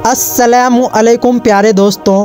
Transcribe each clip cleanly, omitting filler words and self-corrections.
अस्सलामु अलैकुम प्यारे दोस्तों,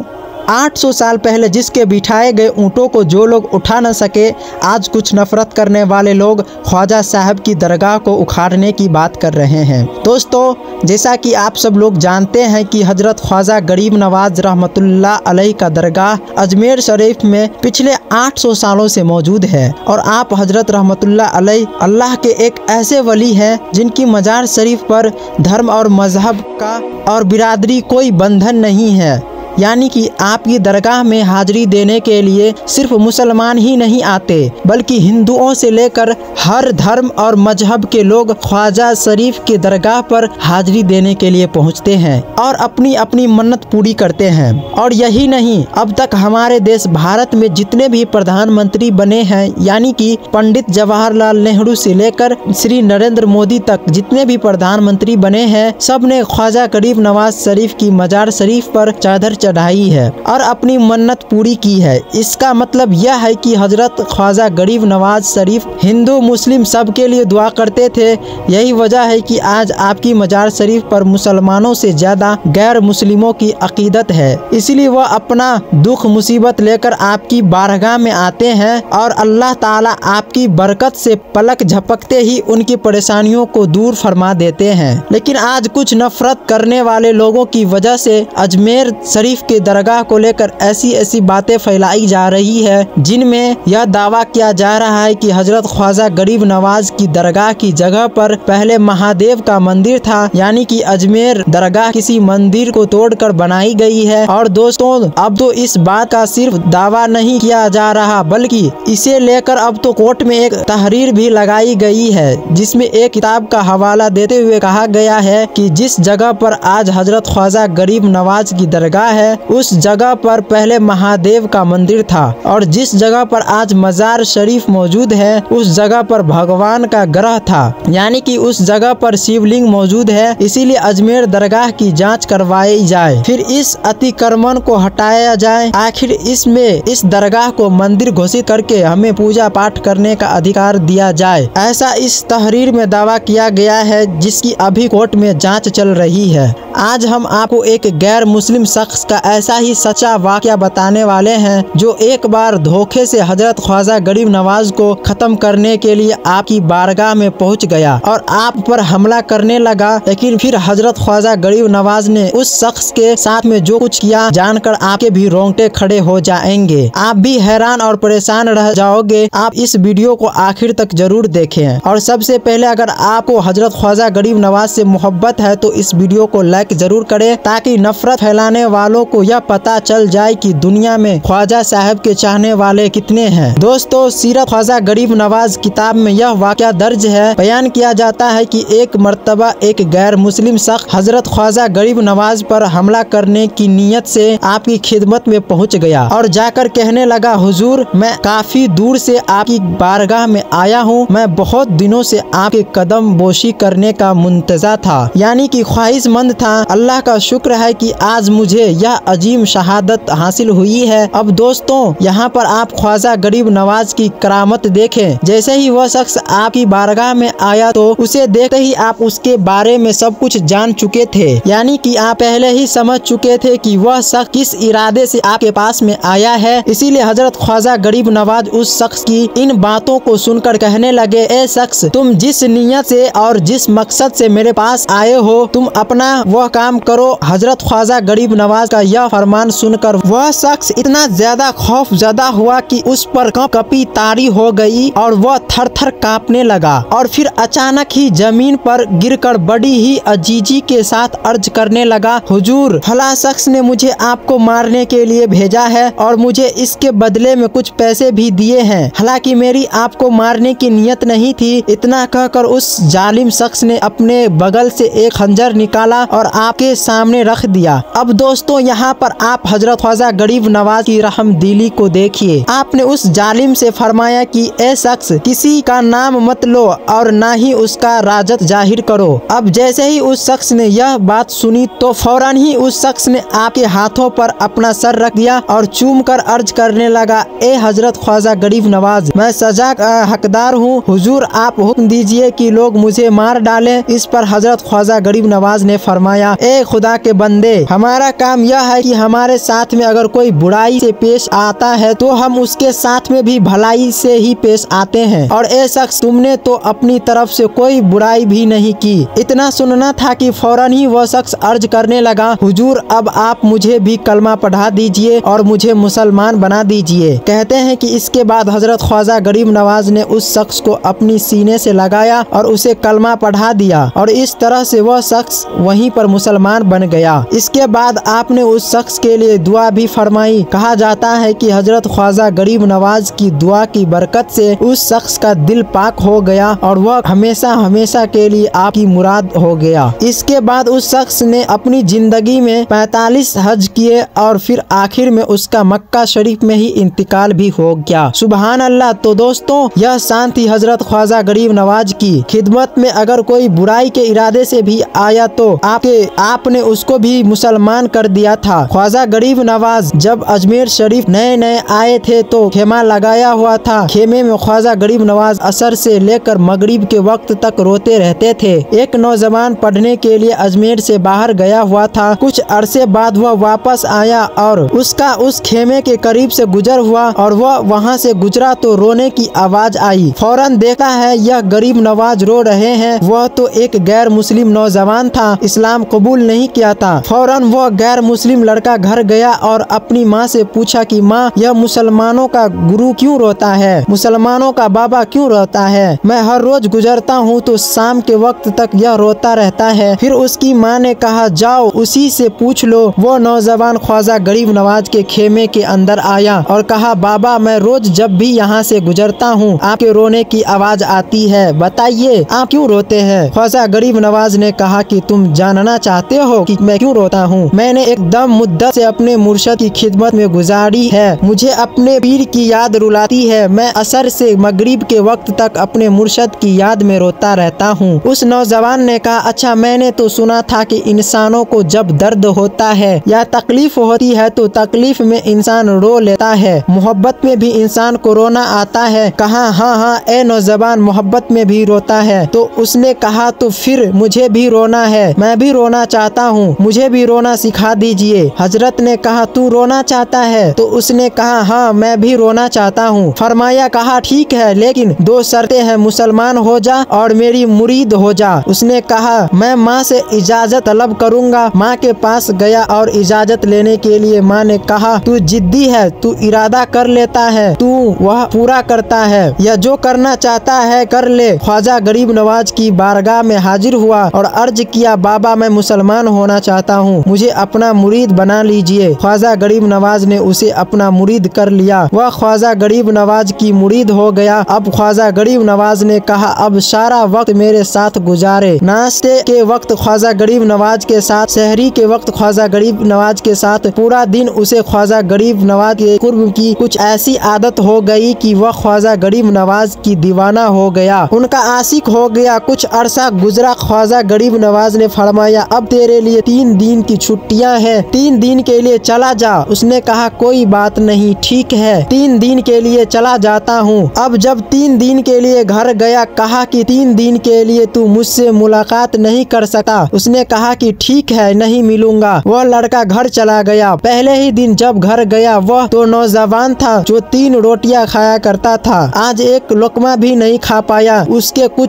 800 साल पहले जिसके बिठाए गए ऊँटों को जो लोग उठा न सके, आज कुछ नफरत करने वाले लोग ख्वाजा साहब की दरगाह को उखाड़ने की बात कर रहे हैं। दोस्तों, जैसा कि आप सब लोग जानते हैं कि हजरत ख्वाजा गरीब नवाज रहमतुल्लाह अलैह का दरगाह अजमेर शरीफ में पिछले 800 सालों से मौजूद है और आप हजरत रहमतुल्लाह अलैह अल्लाह के एक ऐसे वली हैं जिनकी मजार शरीफ पर धर्म और मजहब का और बिरादरी कोई बंधन नहीं है। यानी कि आपकी दरगाह में हाजिरी देने के लिए सिर्फ मुसलमान ही नहीं आते, बल्कि हिंदुओं से लेकर हर धर्म और मजहब के लोग ख्वाजा शरीफ के दरगाह पर हाजिरी देने के लिए पहुंचते हैं और अपनी अपनी मन्नत पूरी करते हैं। और यही नहीं, अब तक हमारे देश भारत में जितने भी प्रधानमंत्री बने हैं, यानी कि पंडित जवाहरलाल नेहरू से लेकर श्री नरेंद्र मोदी तक जितने भी प्रधानमंत्री बने हैं, सब ने ख्वाजा गरीब नवाज शरीफ की मजार शरीफ पर चादर चढ़ाई है और अपनी मन्नत पूरी की है। इसका मतलब यह है कि हजरत ख्वाजा गरीब नवाज शरीफ हिंदू मुस्लिम सबके लिए दुआ करते थे। यही वजह है कि आज आपकी मजार शरीफ पर मुसलमानों से ज्यादा गैर मुस्लिमों की अकीदत है। इसलिए वह अपना दुख मुसीबत लेकर आपकी बारगाह में आते हैं और अल्लाह ताला आपकी बरकत से पलक झपकते ही उनकी परेशानियों को दूर फरमा देते हैं। लेकिन आज कुछ नफरत करने वाले लोगों की वजह से अजमेर शरीफ के दरगाह को लेकर ऐसी ऐसी बातें फैलाई जा रही है, जिनमें यह दावा किया जा रहा है कि हजरत ख्वाजा गरीब नवाज की दरगाह की जगह पर पहले महादेव का मंदिर था, यानी कि अजमेर दरगाह किसी मंदिर को तोड़कर बनाई गई है। और दोस्तों, अब तो इस बात का सिर्फ दावा नहीं किया जा रहा, बल्कि इसे लेकर अब तो कोर्ट में एक तहरीर भी लगाई गई है, जिसमें एक किताब का हवाला देते हुए कहा गया है कि जिस जगह पर आज हजरत ख्वाजा गरीब नवाज की दरगाह है, उस जगह पर पहले महादेव का मंदिर था और जिस जगह पर आज मजार शरीफ मौजूद है, उस जगह पर भगवान का ग्रह था, यानी कि उस जगह पर शिवलिंग मौजूद है। इसीलिए अजमेर दरगाह की जांच करवाई जाए, फिर इस अतिक्रमण को हटाया जाए। आखिर इसमें इस दरगाह को मंदिर घोषित करके हमें पूजा पाठ करने का अधिकार दिया जाए, ऐसा इस तहरीर में दावा किया गया है, जिसकी अभी कोर्ट में जाँच चल रही है। आज हम आपको एक गैर मुस्लिम शख्स का ऐसा ही सच्चा वाकया बताने वाले हैं, जो एक बार धोखे से हजरत ख्वाजा गरीब नवाज को खत्म करने के लिए आपकी बारगाह में पहुंच गया और आप पर हमला करने लगा। लेकिन फिर हजरत ख्वाजा गरीब नवाज ने उस शख्स के साथ में जो कुछ किया, जानकर आपके भी रोंगटे खड़े हो जाएंगे। आप भी हैरान और परेशान रह जाओगे। आप इस वीडियो को आखिर तक जरूर देखें। और सबसे पहले, अगर आपको हजरत ख्वाजा गरीब नवाज से मोहब्बत है तो इस वीडियो को लाइक जरूर करें, ताकि नफरत फैलाने वालों को यह पता चल जाए कि दुनिया में ख्वाजा साहब के चाहने वाले कितने हैं। दोस्तों, सीरत ख्वाजा गरीब नवाज किताब में यह वाकया दर्ज है। बयान किया जाता है कि एक मर्तबा एक गैर मुस्लिम शख्स हजरत ख्वाजा गरीब नवाज पर हमला करने की नीयत से आपकी खिदमत में पहुंच गया और जाकर कहने लगा, हुजूर, मैं काफी दूर से आपकी बारगाह में आया हूँ। मैं बहुत दिनों से आपके कदम बोशी करने का मुंतज़र था, यानी कि ख्वाहिशमंद था। अल्लाह का शुक्र है कि आज मुझे यह अजीम शहादत हासिल हुई है। अब दोस्तों, यहाँ पर आप ख्वाजा गरीब नवाज की करामत देखें। जैसे ही वह शख्स आपकी बारगाह में आया तो उसे देखते ही आप उसके बारे में सब कुछ जान चुके थे, यानी कि आप पहले ही समझ चुके थे कि वह शख्स किस इरादे से आपके पास में आया है। इसीलिए हजरत ख्वाजा गरीब नवाज उस शख्स की इन बातों को सुनकर कहने लगे, ए शख्स, तुम जिस नियत से और जिस मकसद से मेरे पास आए हो, तुम अपना वह काम करो। हजरत ख्वाजा गरीब नवाज का यह फरमान सुनकर वह शख्स इतना ज्यादा खौफजदा हुआ कि उस पर कपी तारी हो गई और वह थर थर कांपने लगा। और फिर अचानक ही जमीन पर गिरकर बड़ी ही अजीजी के साथ अर्ज करने लगा, हुजूर, फला शख्स ने मुझे आपको मारने के लिए भेजा है और मुझे इसके बदले में कुछ पैसे भी दिए हैं। हालांकि मेरी आपको मारने की नियत नहीं थी। इतना कहकर उस जालिम शख्स ने अपने बगल से एक खंजर निकाला और आपके सामने रख दिया। अब दोस्तों, यहाँ पर आप हजरत ख्वाजा गरीब नवाज की रहमदिली को देखिए। आपने उस जालिम से फरमाया कि ए शख्स, किसी का नाम मत लो और ना ही उसका राजत जाहिर करो। अब जैसे ही उस शख्स ने यह बात सुनी तो फौरन ही उस शख्स ने आपके हाथों पर अपना सर रख दिया और चूम कर अर्ज करने लगा, ए हजरत ख्वाजा गरीब नवाज, मैं सजा का हकदार हूँ। हुजूर, आप हुक्म दीजिए कि लोग मुझे मार डालें। इस पर हजरत ख्वाजा गरीब नवाज ने फरमाया, ए खुदा के बंदे, हमारा काम यह है कि हमारे साथ में अगर कोई बुराई से पेश आता है तो हम उसके साथ में भी भलाई से ही पेश आते हैं, और ए शख्स, तुमने तो अपनी तरफ से कोई बुराई भी नहीं की। इतना सुनना था कि फौरन ही वह शख्स अर्ज करने लगा, हुजूर, अब आप मुझे भी कलमा पढ़ा दीजिए और मुझे मुसलमान बना दीजिए। कहते हैं कि इसके बाद हजरत ख्वाजा गरीब नवाज ने उस शख्स को अपनी सीने से लगाया और उसे कलमा पढ़ा दिया, और इस तरह से वह शख्स वहीं पर मुसलमान बन गया। इसके बाद आपने उस शख्स के लिए दुआ भी फरमाई। कहा जाता है कि हजरत ख्वाजा गरीब नवाज की दुआ की बरकत से उस शख्स का दिल पाक हो गया और वह हमेशा हमेशा के लिए आपकी मुराद हो गया। इसके बाद उस शख्स ने अपनी जिंदगी में 45 हज किए और फिर आखिर में उसका मक्का शरीफ में ही इंतकाल भी हो गया। सुबहान अल्लाह। तो दोस्तों, यह शान थी हजरत ख्वाजा गरीब नवाज की। खिदमत में अगर कोई बुराई के इरादे से भी आया तो आपने उसको भी मुसलमान कर दिया था। ख्वाजा गरीब नवाज जब अजमेर शरीफ नए नए आए थे तो खेमा लगाया हुआ था। खेमे में ख्वाजा गरीब नवाज असर से लेकर मगरिब के वक्त तक रोते रहते थे। एक नौजवान पढ़ने के लिए अजमेर से बाहर गया हुआ था। कुछ अरसे बाद वह वापस आया और उसका उस खेमे के करीब से गुजर हुआ और वह वहाँ से गुजरा तो रोने की आवाज आई। फौरन देखा है यह गरीब नवाज रो रहे हैं। वह तो एक गैर मुस्लिम नौजवान था, इस्लाम कबूल नहीं किया था। फौरन वह गैर मुस्लिम लड़का घर गया और अपनी माँ से पूछा कि माँ, यह मुसलमानों का गुरु क्यों रोता है, मुसलमानों का बाबा क्यों रोता है? मैं हर रोज गुजरता हूँ तो शाम के वक्त तक यह रोता रहता है। फिर उसकी माँ ने कहा, जाओ उसी से पूछ लो। वो नौजवान ख्वाजा गरीब नवाज के खेमे के अंदर आया और कहा, बाबा, मैं रोज जब भी यहाँ से गुजरता हूँ आपके रोने की आवाज आती है, बताइए आप क्यों रोते हैं? ख्वाजा गरीब नवाज ने कहा कि तुम जानना चाहते हो कि मैं क्यों रोता हूँ? मैंने एकदम मुद्दत से अपने मुर्शद की खिदमत में गुजारी है। मुझे अपने पीर की याद रुलाती है। मैं असर से मगरिब के वक्त तक अपने मुर्शद की याद में रोता रहता हूँ। उस नौजवान ने कहा, अच्छा, मैंने तो सुना था कि इंसानों को जब दर्द होता है या तकलीफ होती है तो तकलीफ में इंसान रो लेता है, मोहब्बत में भी इंसान को रोना आता है। कहा, हाँ हाँ ए नौजवान, मोहब्बत में भी रोता है। तो उसने कहा, तो फिर मुझे भी रोना है, मैं भी रोना चाहता हूँ, मुझे भी रोना सिखा दीजिए। हजरत ने कहा, तू रोना चाहता है? तो उसने कहा, हाँ मैं भी रोना चाहता हूँ। फरमाया, कहा ठीक है, लेकिन दो शर्तें हैं, मुसलमान हो जा और मेरी मुरीद हो जा। उसने कहा, मैं माँ से इजाजत तलब करूँगा। माँ के पास गया और इजाजत लेने के लिए माँ ने कहा, तू जिद्दी है, तू इरादा कर लेता है, तू वह पूरा करता है, या जो करना चाहता है कर ले। ख्वाजा गरीब नवाज की बारगाह में हाजिर हुआ और अर्ज किया, बाबा, मैं मुसलमान होना चाहता हूँ, मुझे अपना मुरीद बना लीजिए। ख्वाजा गरीब नवाज ने उसे अपना मुरीद कर लिया। वह ख्वाजा गरीब नवाज की मुरीद हो गया। अब ख्वाजा गरीब नवाज ने कहा, अब सारा वक्त मेरे साथ गुजारे। नाश्ते के वक्त ख्वाजा गरीब नवाज के साथ, सहरी के वक्त ख्वाजा गरीब नवाज के साथ, पूरा दिन उसे ख्वाजा गरीब नवाज के कुर्ब की कुछ ऐसी आदत हो गई कि वह ख्वाजा गरीब नवाज की दीवाना हो गया, उनका आशिक हो गया। कुछ अरसा गुजरा। ख्वाजा गरीब नवाज ने फरमाया, अब तेरे लिए 3 दिन की छुट्टियां हैं, 3 दिन के लिए चला जा। उसने कहा, कोई बात नहीं, ठीक है, 3 दिन के लिए चला जाता हूँ। अब जब 3 दिन के लिए घर गया, कहा कि 3 दिन के लिए तू मुझसे मुलाकात नहीं कर सकता। उसने कहा कि ठीक है, नहीं मिलूंगा। वह लड़का घर चला गया। पहले ही दिन जब घर गया, वह तो नौजवान था जो 3 रोटियां खाया करता था, आज एक लुकमा भी नहीं खा पाया।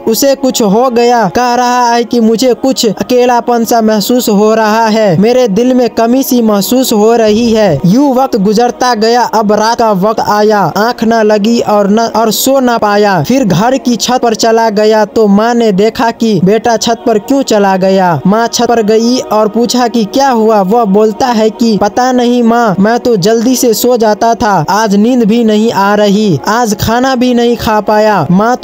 उसे कुछ हो गया। कह रहा है कि मुझे कुछ अकेलापन सा महसूस हो रहा है, मेरे दिल में कमी सी महसूस हो रही है। यूं वक्त गुजरता गया। अब रात का वक्त आया, आंख न लगी और सो न पाया। फिर घर की छत पर चला गया तो माँ ने देखा कि बेटा छत पर क्यों चला गया। माँ छत पर गई और पूछा कि क्या हुआ। वह बोलता है कि पता नहीं माँ, मैं तो जल्दी से सो जाता था, आज नींद भी नहीं आ रही, आज खाना भी नहीं खा पाया। माँ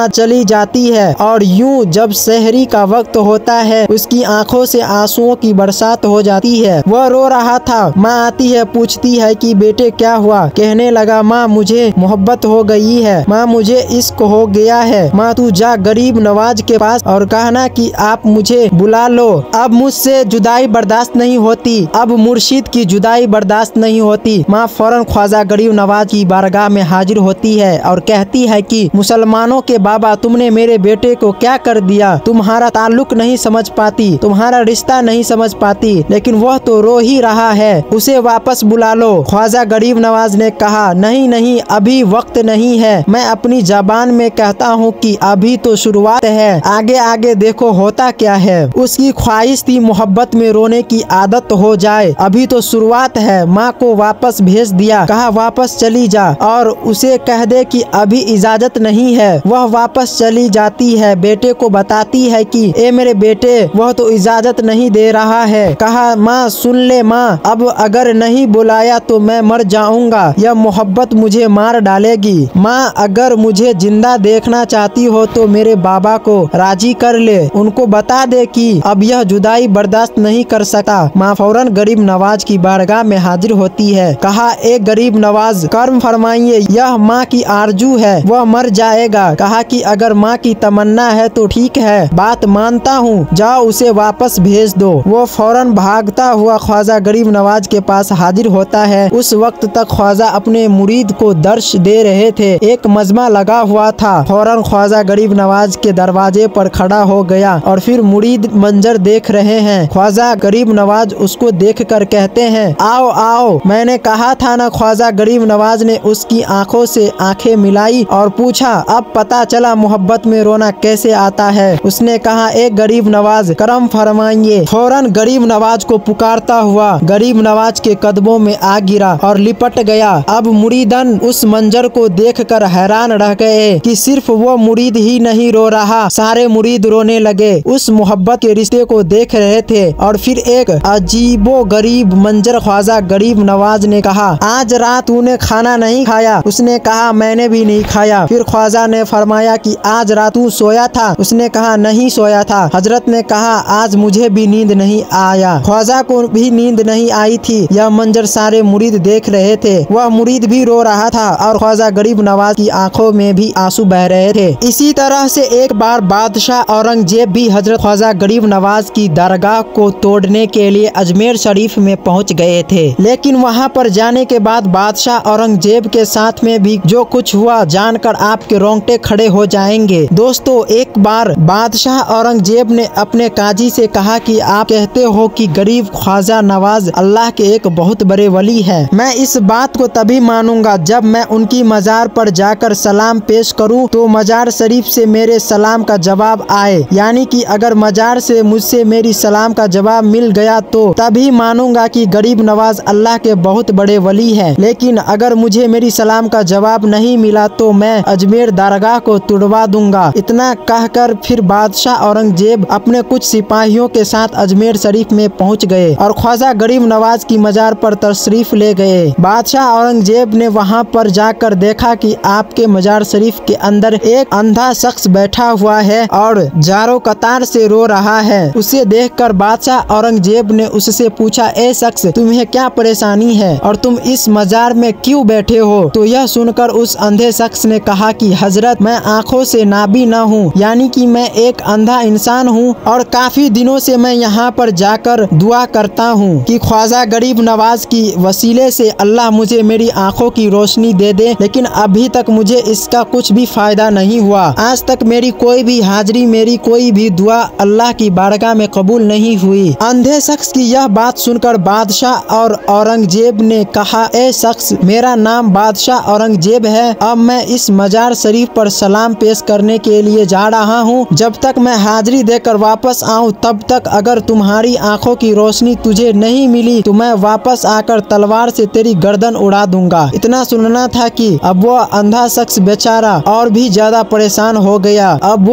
चली जाती है और यूं जब सहरी का वक्त होता है उसकी आंखों से आंसुओं की बरसात हो जाती आती है। वह रो रहा था। माँ आती है, पूछती है कि बेटे क्या हुआ। कहने लगा, माँ मुझे मोहब्बत हो गई है, माँ मुझे इश्क हो गया है। माँ तू जा गरीब नवाज के पास और कहना कि आप मुझे बुला लो। अब मुझसे जुदाई बर्दाश्त नहीं होती, अब मुर्शिद की जुदाई बर्दाश्त नहीं होती। माँ फौरन ख्वाजा गरीब नवाज की बारगाह में हाजिर होती है और कहती है कि मुसलमानों के बाबा, तुमने मेरे बेटे को क्या कर दिया। तुम्हारा ताल्लुक नहीं समझ पाती, तुम्हारा रिश्ता नहीं समझ पाती, लेकिन वह तो रो ही रहा है, उसे वापस बुला लो। ख्वाजा गरीब नवाज ने कहा, नहीं नहीं, अभी वक्त नहीं है। मैं अपनी ज़बान में कहता हूँ कि अभी तो शुरुआत है, आगे आगे देखो होता क्या है। उसकी ख्वाहिश थी मोहब्बत में रोने की आदत हो जाए, अभी तो शुरुआत है। माँ को वापस भेज दिया, कहा वापस चली जा और उसे कह दे कि अभी इजाजत नहीं है। वह वापस चली जाती है, बेटे को बताती है कि ए मेरे बेटे, वह तो इजाजत नहीं दे रहा है। कहा, माँ सुन ले माँ, अब अगर नहीं बुलाया तो मैं मर जाऊंगा, यह मोहब्बत मुझे मार डालेगी। माँ अगर मुझे जिंदा देखना चाहती हो तो मेरे बाबा को राजी कर ले, उनको बता दे कि अब यह जुदाई बर्दाश्त नहीं कर सकता। माँ फौरन गरीब नवाज की बारगाह में हाजिर होती है। कहा, एक गरीब नवाज कर्म फरमाइए, यह माँ की आरजू है, वह मर जाएगा। कहा कि अगर माँ की तमन्ना है तो ठीक है, बात मानता हूँ, जाओ उसे वापस भेज दो। वो फौरन भागता हुआ ख्वाजा गरीब नवाज के पास हाजिर होता है। उस वक्त तक ख्वाजा अपने मुरीद को दर्श दे रहे थे। एक मजमा लगा हुआ था। फौरन ख्वाजा गरीब नवाज के दरवाजे पर खड़ा हो गया और फिर मुरीद मंजर देख रहे हैं। ख्वाजा गरीब नवाज उसको देखकर कहते हैं, आओ आओ। मैंने कहा था ना। ख्वाजा गरीब नवाज ने उसकी आंखों से आंखें मिलाई और पूछा, अब पता चला मोहब्बत में रोना कैसे आता है। उसने कहा, एक गरीब नवाज करम फरमाइए। फौरन गरीब नवाज को पुकारता हुआ गरीब नवाज के कदमों में आ गिरा और लिपट गया। अब मुरीदन उस मंजर को देखकर हैरान रह गए कि सिर्फ वो मुरीद ही नहीं रो रहा, सारे मुरीद रोने लगे। उस मोहब्बत के रिश्ते को देख रहे थे। और फिर एक अजीबो गरीब मंजर ख्वाजा गरीब नवाज ने कहा, आज रात तूने खाना नहीं खाया। उसने कहा, मैंने भी नहीं खाया। फिर ख्वाजा ने फरमाया कि आज रात तू सोया था। उसने कहा, नहीं सोया था। हजरत ने कहा, आज मुझे भी नींद नहीं आया। ख्वाजा को भी नींद नहीं आई थी। यह मंजर सारे मुरीद देख रहे थे। वह मुरीद भी रो रहा था और ख्वाजा गरीब नवाज की आंखों में भी आंसू बह रहे थे। इसी तरह से एक बार बादशाह औरंगजेब भी हजरत ख्वाजा गरीब नवाज की दरगाह को तोड़ने के लिए अजमेर शरीफ में पहुंच गए थे। लेकिन वहां पर जाने के बाद बादशाह औरंगजेब के साथ में भी जो कुछ हुआ जानकर आपके रोंगटे खड़े हो जाएंगे। दोस्तों, एक बार बादशाह औरंगजेब ने अपने काजी से कहा कि आप कहते हो कि गरीब ख्वाजा नवाज अल्लाह के एक बहुत बड़े वली है। मैं इस बात को तभी मानूंगा जब मैं उनकी मजार पर जाकर सलाम पेश करूं तो मजार शरीफ से मेरे सलाम का जवाब आए। यानी कि अगर मजार से मुझसे मेरी सलाम का जवाब मिल गया तो तभी मानूंगा कि गरीब नवाज अल्लाह के बहुत बड़े वली है। लेकिन अगर मुझे मेरी सलाम का जवाब नहीं मिला तो मैं अजमेर दरगाह को तुड़वा दूंगा। इतना कहकर फिर बादशाह औरंगजेब अपने कुछ सिपाहियों के साथ अजमेर शरीफ में पहुंच गए और ख्वाजा गरीब नवाज की मजार पर तशरीफ ले गए। बादशाह औरंगजेब ने वहां पर जाकर देखा कि आपके मजार शरीफ के अंदर एक अंधा शख्स बैठा हुआ है और जारो कतार से रो रहा है। उसे देखकर बादशाह औरंगजेब ने उससे पूछा, ए शख्स, तुम्हें क्या परेशानी है और तुम इस मजार में क्यों बैठे हो? तो यह सुनकर उस अंधे शख्स ने कहा कि हजरत, मैं आंखों से नाबीना हूँ, यानी कि मैं एक अंधा इंसान हूँ और काफी दिनों से मैं यहाँ पर जाकर दुआ करता हूँ कि ख्वाजा गरीब नवाज की वसीले से अल्लाह मुझे मेरी आंखों की रोशनी दे दे, लेकिन अभी तक मुझे इसका कुछ भी फायदा नहीं हुआ। आज तक मेरी कोई भी हाजिरी, मेरी कोई भी दुआ अल्लाह की बारगाह में कबूल नहीं हुई। अंधे शख्स की यह बात सुनकर बादशाह और औरंगजेब ने कहा, ए शख्स, मेरा नाम बादशाह औरंगजेब है। अब मैं इस मजार शरीफ पर सलाम पेश करने के लिए जा रहा हूँ। जब तक मैं हाजिरी देकर वापस आऊँ तब तक अगर तुम्हारी आंखों की रोशनी तुझे नहीं मिली तो मैं वापस आकर तलवार से तेरी गर्दन उड़ा दूंगा। इतना सुनना था कि अब वह अंधा शख्स बेचारा और भी ज्यादा परेशान हो गया। अब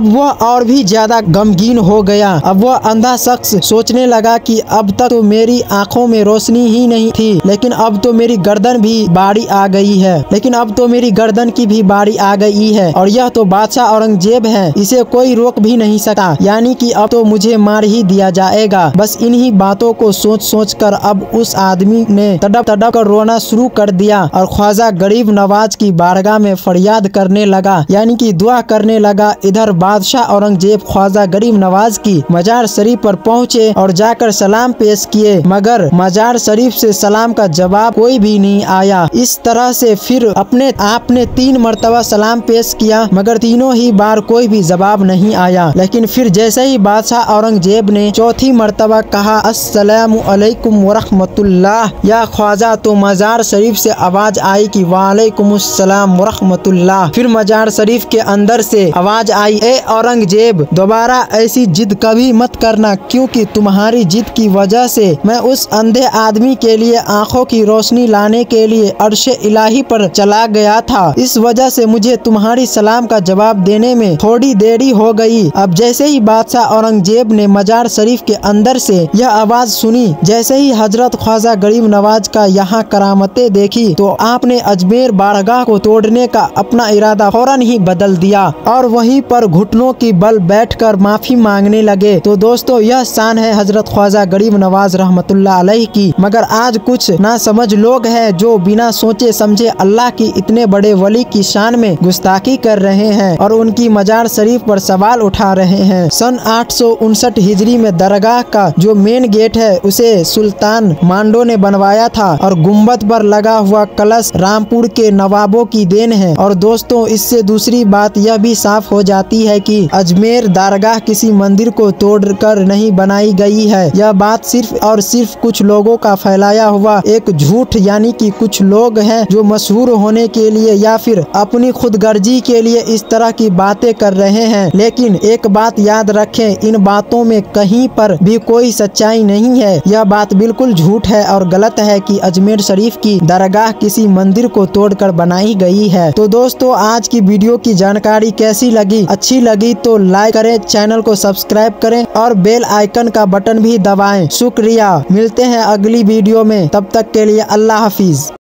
वह और भी ज्यादा गमगीन हो गया। अब वह अंधा शख्स सोचने लगा कि अब तक तो मेरी आंखों में रोशनी ही नहीं थी, लेकिन अब तो मेरी गर्दन भी बारी आ गई है। लेकिन अब तो मेरी गर्दन की भी बारी आ गई है और यह तो बादशाह औरंगजेब है, इसे कोई रोक भी नहीं सकता, यानी कि अब तो मुझे मार ही दिया जाएगा। बस इन्हीं बातों को सोच सोच कर अब उस आदमी ने तड़प तड़प कर रोना शुरू कर दिया और ख्वाजा गरीब नवाज की बारगाह में फरियाद करने लगा, यानी कि दुआ करने लगा। इधर बादशाह औरंगजेब ख्वाजा गरीब नवाज की मजार शरीफ पर पहुँचे और जाकर सलाम पेश किए, मगर मजार शरीफ से सलाम का जवाब कोई भी नहीं आया। इस तरह से फिर अपने आप ने 3 मरतबा सलाम पेश किया, मगर तीनों ही बार कोई भी जवाब नहीं आया। लेकिन फिर जैसे ही बादशाह औरंगजेब ने चौथी मरतबा कहा अस्सलामु अलैकुम वरहमतुल्लाह या ख्वाजा, तो मजार शरीफ से आवाज आई कि वालेकुमुस्सलाम वरहमतुल्लाह। फिर मजार शरीफ के अंदर से आवाज आई, ए औरंगजेब, दोबारा ऐसी जिद कभी मत करना, क्योंकि तुम्हारी जिद की वजह से मैं उस अंधे आदमी के लिए आंखों की रोशनी लाने के लिए अर्शे इलाही पर चला गया था। इस वजह से मुझे तुम्हारी सलाम का जवाब देने में थोड़ी देरी हो गई। अब जैसे ही बादशाह औरंगजेब ने मजार शरीफ के अंदर से यह आवाज सुनी, जैसे ही हजरत ख्वाजा गरीब नवाज का यहाँ करामतें देखी, तो आपने अजमेर बारगाह को तोड़ने का अपना इरादा फौरन ही बदल दिया और वहीं पर घुटनों की बल बैठकर माफी मांगने लगे। तो दोस्तों, यह शान है हजरत ख्वाजा गरीब नवाज रहमतुल्लाह अलैह की। मगर आज कुछ ना समझ लोग हैं जो बिना सोचे समझे अल्लाह की इतने बड़े वली की शान में गुस्ताखी कर रहे हैं और उनकी मजार शरीफ पर सवाल उठा रहे हैं। सन 859 हिजरी में दरगाह का जो मेन गेट है उसे सुल्तान मांडो ने बनवाया था और गुम्बद पर लगा हुआ कलश रामपुर के नवाबों की देन है। और दोस्तों, इससे दूसरी बात यह भी साफ हो जाती है कि अजमेर दरगाह किसी मंदिर को तोड़कर नहीं बनाई गई है। यह बात सिर्फ और सिर्फ कुछ लोगों का फैलाया हुआ एक झूठ, यानी कि कुछ लोग हैं जो मशहूर होने के लिए या फिर अपनी खुदगर्जी के लिए इस तरह की बातें कर रहे हैं। लेकिन एक बात याद रखें, इन बातों में कहीं पर भी कोई सच्चाई नहीं है। यह बात बिल्कुल झूठ है और गलत है कि अजमेर शरीफ की दरगाह किसी मंदिर को तोड़कर बनाई गई है। तो दोस्तों, आज की वीडियो की जानकारी कैसी लगी? अच्छी लगी तो लाइक करें, चैनल को सब्सक्राइब करें और बेल आइकन का बटन भी दबाएं। शुक्रिया। मिलते हैं अगली वीडियो में, तब तक के लिए अल्लाह हाफिज।